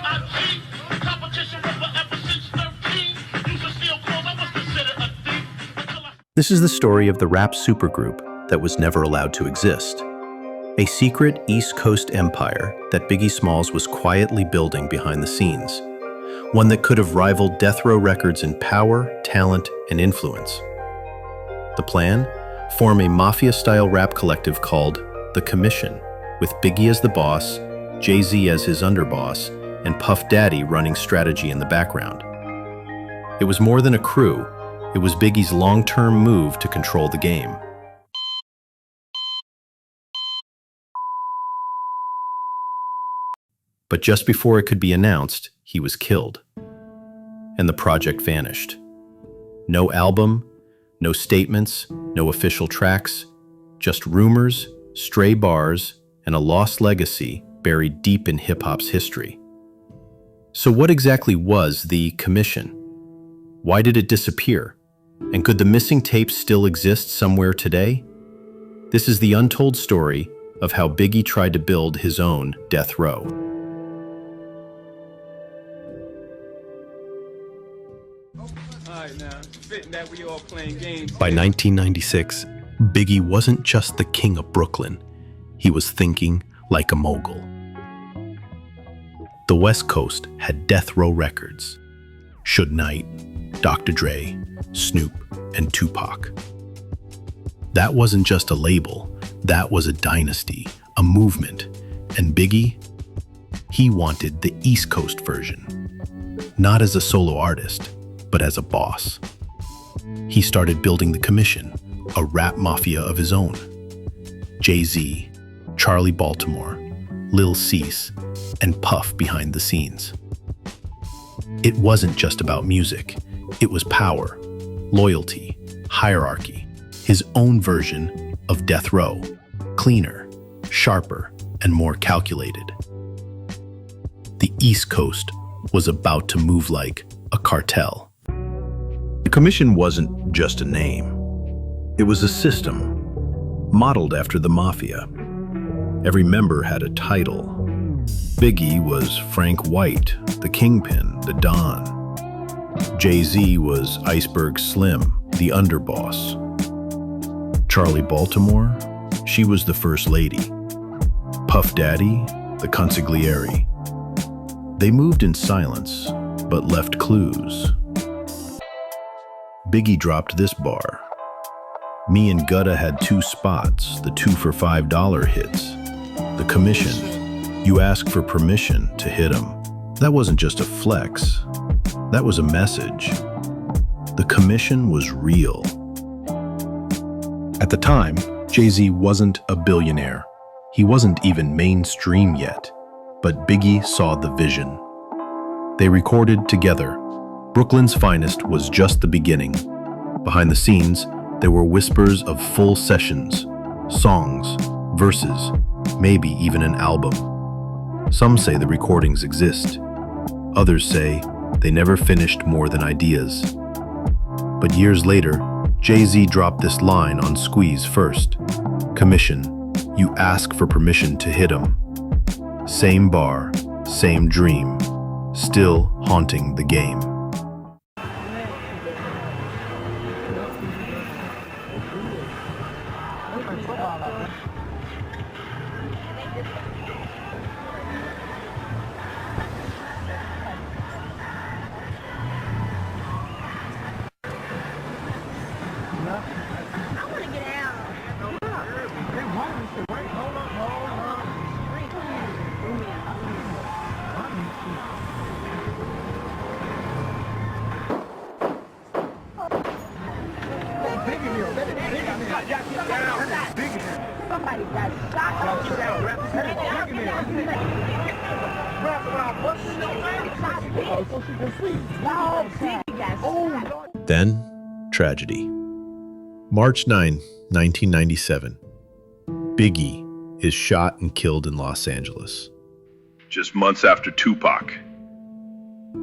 b.i.g. Competition was forever since 13. Used to steal clothes, I was considered a thief. This is the story of the rap supergroup that was never allowed to exist. A secret East Coast empire that Biggie Smalls was quietly building behind the scenes. One that could have rivaled Death Row Records in power, talent, and influence. The plan? Form a Mafia-style rap collective called The Commission, with Biggie as the boss, Jay-Z as his underboss, and Puff Daddy running strategy in the background. It was more than a crew, it was Biggie's long-term move to control the game. But just before it could be announced, he was killed. And the project vanished. No album, no statements, no official tracks, just rumors, stray bars, and a lost legacy buried deep in hip-hop's history. So what exactly was the Commission? Why did it disappear? And could the missing tapes still exist somewhere today? This is the untold story of how Biggie tried to build his own death row. By 1996, Biggie wasn't just the king of Brooklyn. He was thinking like a mogul. The West Coast had Death Row Records, Suge Knight, Dr. Dre, Snoop, and Tupac. That wasn't just a label, that was a dynasty, a movement. And Biggie, he wanted the East Coast version. Not as a solo artist, but as a boss. He started building the Commission, a rap mafia of his own. Jay-Z, Charlie Baltimore, Lil Cease, and Puff behind the scenes. It wasn't just about music, it was power, loyalty, hierarchy, his own version of Death Row, cleaner, sharper, and more calculated. The East Coast was about to move like a cartel. The Commission wasn't just a name. It was a system, modeled after the Mafia. Every member had a title. Biggie was Frank White, the Kingpin, the Don. Jay-Z was Iceberg Slim, the underboss. Charlie Baltimore, she was the First Lady. Puff Daddy, the consigliere. They moved in silence, but left clues. Biggie dropped this bar. Me and Gutta had 2 spots, the 2 for $5 hits. The Commission, you ask for permission to hit 'em. That wasn't just a flex, that was a message. The Commission was real. At the time, Jay-Z wasn't a billionaire. He wasn't even mainstream yet, but Biggie saw the vision. They recorded together. Brooklyn's Finest was just the beginning. Behind the scenes, there were whispers of full sessions, songs, verses, maybe even an album. Some say the recordings exist. Others say they never finished more than ideas. But years later, Jay-Z dropped this line on Squeeze First. Commission, you ask for permission to hit 'em. Same bar, same dream, still haunting the game. Then, tragedy. March 9, 1997. Biggie is shot and killed in Los Angeles. Just months after Tupac,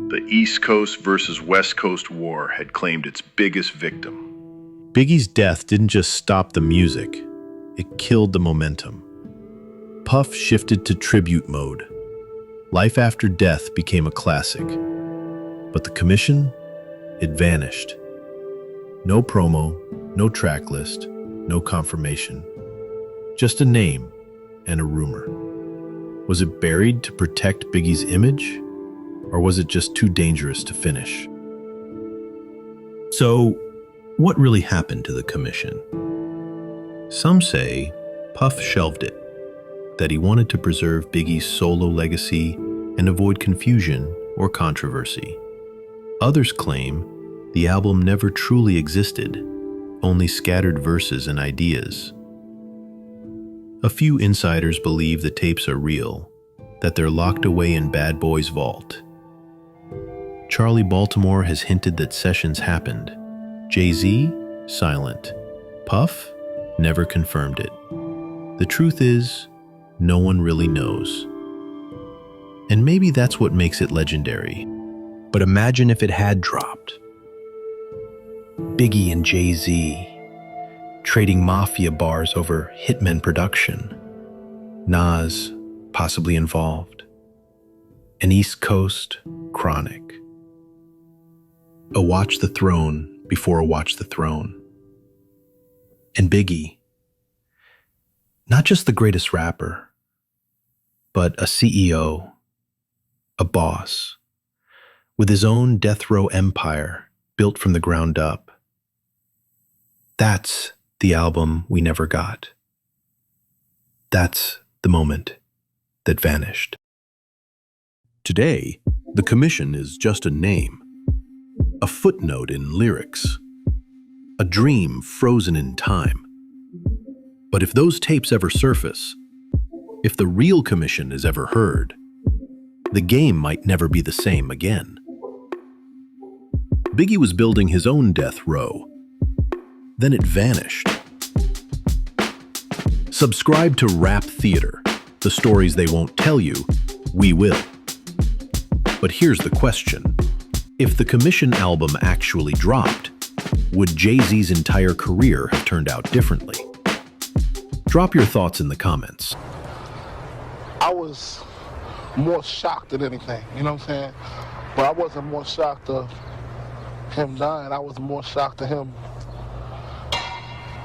the East Coast versus West Coast war had claimed its biggest victim. Biggie's death didn't just stop the music, it killed the momentum. Puff shifted to tribute mode. Life After Death became a classic. But the commission? It vanished. No promo, no track list, no confirmation. Just a name and a rumor. Was it buried to protect Biggie's image? Or was it just too dangerous to finish? So, what really happened to the commission? Some say Puff shelved it, that he wanted to preserve Biggie's solo legacy and avoid confusion or controversy. Others claim the album never truly existed, only scattered verses and ideas. A few insiders believe the tapes are real, that they're locked away in Bad Boy's vault. Charlie Baltimore has hinted that sessions happened. Jay-Z? Silent. Puff? Never confirmed it. The truth is, no one really knows. And maybe that's what makes it legendary. But imagine if it had dropped. Biggie and Jay-Z trading Mafia bars over Hitmen production. Nas possibly involved. An East Coast chronic. A Watch the Throne before a Watch the Throne. And Biggie, not just the greatest rapper, but a CEO, a boss, with his own death row empire built from the ground up. That's the album we never got. That's the moment that vanished. Today, the commission is just a name, a footnote in lyrics, a dream frozen in time. But if those tapes ever surface, if the real commission is ever heard, the game might never be the same again. Biggie was building his own death row. Then it vanished. Subscribe to Rap Theater. The stories they won't tell you, we will. But here's the question. If the commission album actually dropped, would Jay-Z's entire career have turned out differently? Drop your thoughts in the comments. I was more shocked than anything, you know what I'm saying? But I wasn't more shocked of him dying. I was more shocked of him.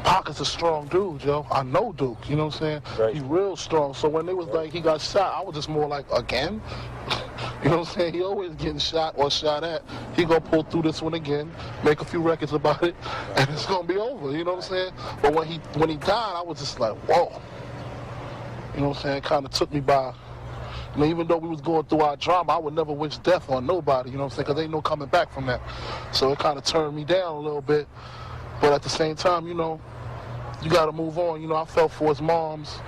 Pac is a strong dude, yo. I know Duke, you know what I'm saying? Right. He's real strong. So when they was like, he got shot, I was just more like, again? You know what I'm saying? He always getting shot or shot at. He gonna pull through this one again, make a few records about it, and it's gonna be over, you know what I'm saying? But when he died, I was just like, whoa. You know what I'm saying? It kind of took me by. I mean, even though we was going through our drama, I would never wish death on nobody, you know what I'm saying? Because ain't no coming back from that. So it kind of turned me down a little bit. But at the same time, you know, you got to move on. You know, I felt for his moms,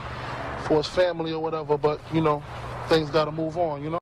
for his family or whatever, but, you know, things got to move on, you know?